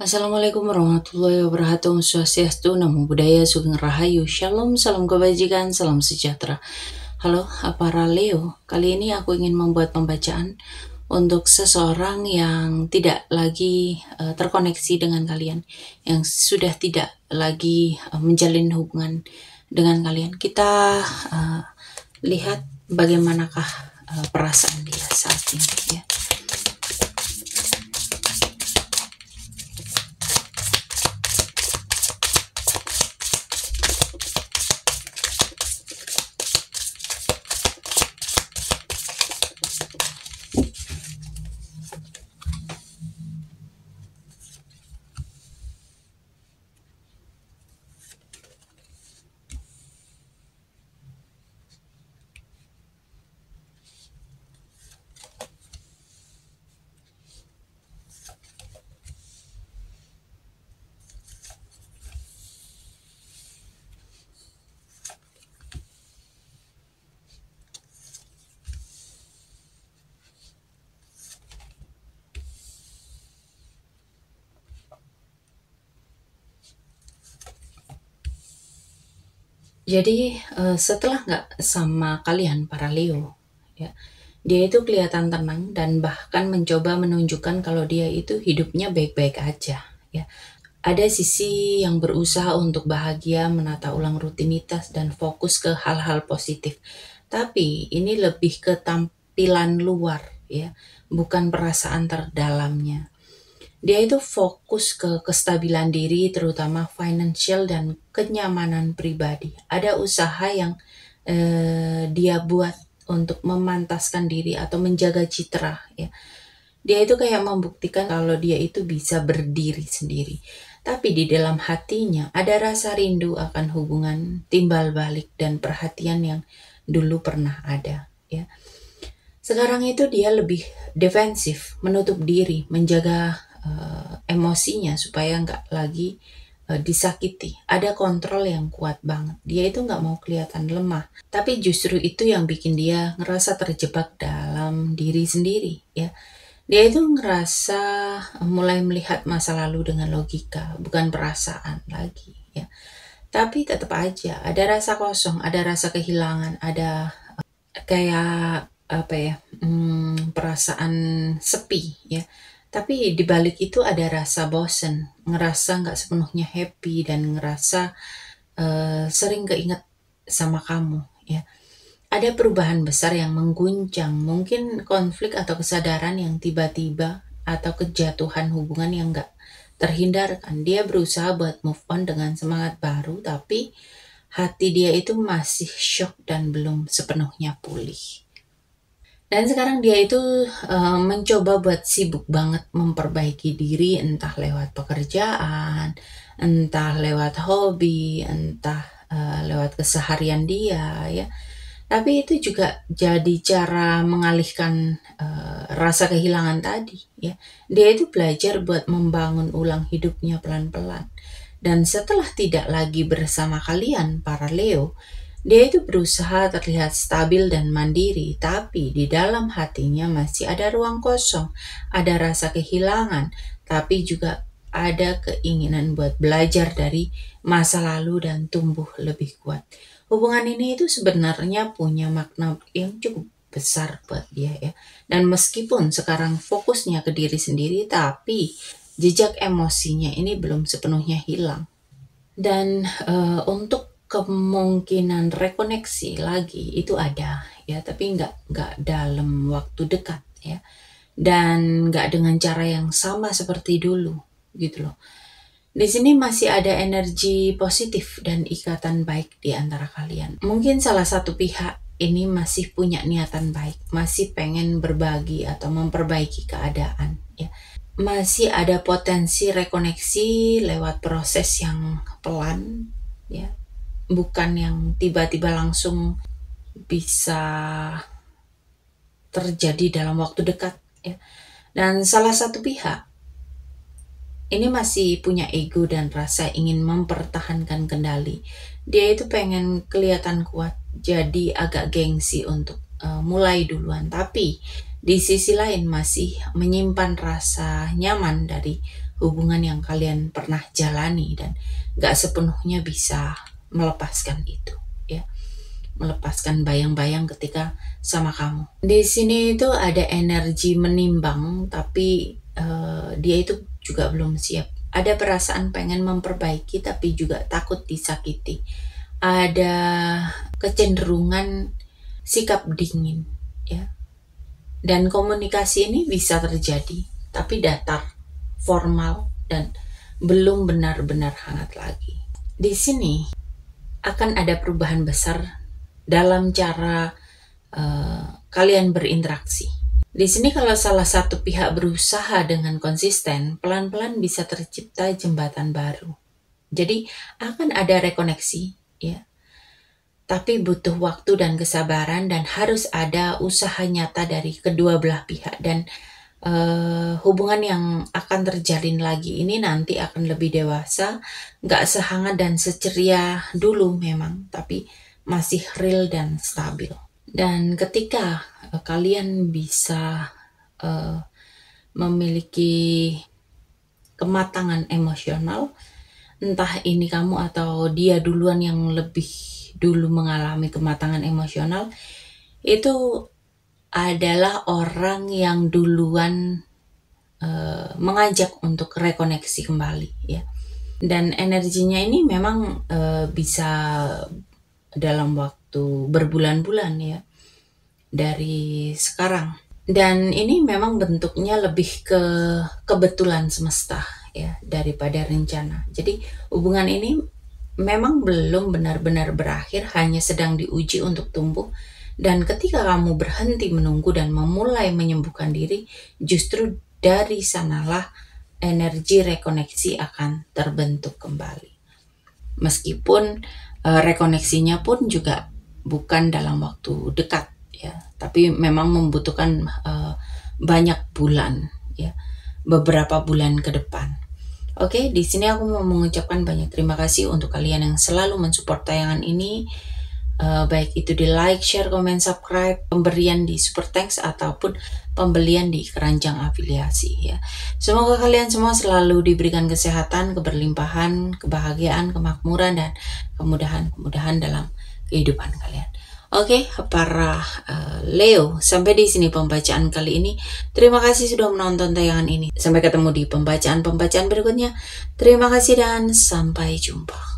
Assalamualaikum warahmatullahi wabarakatuh. Om Swastiastu, Namo Buddhaya, Sugeng Rahayu, Shalom, salam kebajikan, salam sejahtera. Halo, para Leo. Kali ini aku ingin membuat pembacaan untuk seseorang yang tidak lagi terkoneksi dengan kalian, yang sudah tidak lagi menjalin hubungan dengan kalian. Kita lihat bagaimanakah perasaan dia saat ini, ya. Jadi setelah nggak sama kalian para Leo, ya, dia itu kelihatan tenang dan bahkan mencoba menunjukkan kalau dia itu hidupnya baik-baik aja, ya. Ada sisi yang berusaha untuk bahagia, menata ulang rutinitas dan fokus ke hal-hal positif. Tapi ini lebih ke tampilan luar, ya, bukan perasaan terdalamnya. Dia itu fokus ke kestabilan diri, terutama financial dan kenyamanan pribadi. Ada usaha yang dia buat untuk memantaskan diri atau menjaga citra, ya. Dia itu kayak membuktikan kalau dia itu bisa berdiri sendiri. Tapi di dalam hatinya ada rasa rindu akan hubungan timbal balik dan perhatian yang dulu pernah ada, ya. Sekarang itu dia lebih defensif, menutup diri, menjaga emosinya supaya nggak lagi disakiti. Ada kontrol yang kuat banget. Dia itu nggak mau kelihatan lemah, tapi justru itu yang bikin dia ngerasa terjebak dalam diri sendiri, ya. Dia itu ngerasa mulai melihat masa lalu dengan logika, bukan perasaan lagi, ya. Tapi tetap aja ada rasa kosong, ada rasa kehilangan, ada kayak apa ya, perasaan sepi, ya. Tapi di balik itu ada rasa bosen, ngerasa nggak sepenuhnya happy dan ngerasa sering keinget sama kamu, ya. Ada perubahan besar yang mengguncang, mungkin konflik atau kesadaran yang tiba-tiba atau kejatuhan hubungan yang nggak terhindarkan. Dia berusaha buat move on dengan semangat baru, tapi hati dia itu masih shock dan belum sepenuhnya pulih. Dan sekarang dia itu mencoba buat sibuk banget memperbaiki diri, entah lewat pekerjaan, entah lewat hobi, entah lewat keseharian dia, ya. Tapi itu juga jadi cara mengalihkan rasa kehilangan tadi, ya. Dia itu belajar buat membangun ulang hidupnya pelan-pelan. Dan setelah tidak lagi bersama kalian, para Leo, dia itu berusaha terlihat stabil dan mandiri, tapi di dalam hatinya masih ada ruang kosong, ada rasa kehilangan, tapi juga ada keinginan buat belajar dari masa lalu dan tumbuh lebih kuat. Hubungan ini itu sebenarnya punya makna yang cukup besar buat dia, ya. Dan meskipun sekarang fokusnya ke diri sendiri, tapi jejak emosinya ini belum sepenuhnya hilang. Dan untuk kemungkinan rekoneksi lagi itu ada, ya, tapi nggak dalam waktu dekat, ya, dan nggak dengan cara yang sama seperti dulu, gitu loh. Di sini masih ada energi positif dan ikatan baik di antara kalian. Mungkin salah satu pihak ini masih punya niatan baik, masih pengen berbagi atau memperbaiki keadaan, ya. Masih ada potensi rekoneksi lewat proses yang pelan, ya, bukan yang tiba-tiba langsung bisa terjadi dalam waktu dekat, ya. Dan salah satu pihak ini masih punya ego dan rasa ingin mempertahankan kendali. Dia itu pengen kelihatan kuat, jadi agak gengsi untuk mulai duluan. Tapi di sisi lain masih menyimpan rasa nyaman dari hubungan yang kalian pernah jalani dan gak sepenuhnya bisa melepaskan itu, ya, melepaskan bayang-bayang ketika sama kamu. Di sini itu ada energi menimbang, tapi dia itu juga belum siap. Ada perasaan pengen memperbaiki, tapi juga takut disakiti. Ada kecenderungan sikap dingin, ya. Dan komunikasi ini bisa terjadi, tapi datar, formal, dan belum benar-benar hangat lagi. Di sini akan ada perubahan besar dalam cara kalian berinteraksi. Di sini kalau salah satu pihak berusaha dengan konsisten, pelan-pelan bisa tercipta jembatan baru. Jadi akan ada rekoneksi, ya. Tapi butuh waktu dan kesabaran, dan harus ada usaha nyata dari kedua belah pihak. Dan hubungan yang akan terjalin lagi ini nanti akan lebih dewasa, gak sehangat dan seceria dulu memang, tapi masih real dan stabil. Dan ketika kalian bisa memiliki kematangan emosional, entah ini kamu atau dia duluan yang lebih dulu mengalami kematangan emosional, itu adalah orang yang duluan mengajak untuk rekoneksi kembali, ya. Dan energinya ini memang bisa dalam waktu berbulan-bulan, ya, dari sekarang. Dan ini memang bentuknya lebih ke kebetulan semesta, ya, daripada rencana. Jadi hubungan ini memang belum benar-benar berakhir, hanya sedang diuji untuk tumbuh. Dan ketika kamu berhenti menunggu dan memulai menyembuhkan diri, justru dari sanalah energi rekoneksi akan terbentuk kembali. Meskipun rekoneksinya pun juga bukan dalam waktu dekat, ya, tapi memang membutuhkan banyak bulan, ya, beberapa bulan ke depan. Oke, di sini aku mau mengucapkan banyak terima kasih untuk kalian yang selalu mensupport tayangan ini. Baik itu di like, share, komen, subscribe, pemberian di super thanks, ataupun pembelian di keranjang afiliasi, ya. Semoga kalian semua selalu diberikan kesehatan, keberlimpahan, kebahagiaan, kemakmuran, dan kemudahan-kemudahan dalam kehidupan kalian. Oke, para Leo, sampai di sini pembacaan kali ini. Terima kasih sudah menonton tayangan ini. Sampai ketemu di pembacaan-pembacaan berikutnya. Terima kasih dan sampai jumpa.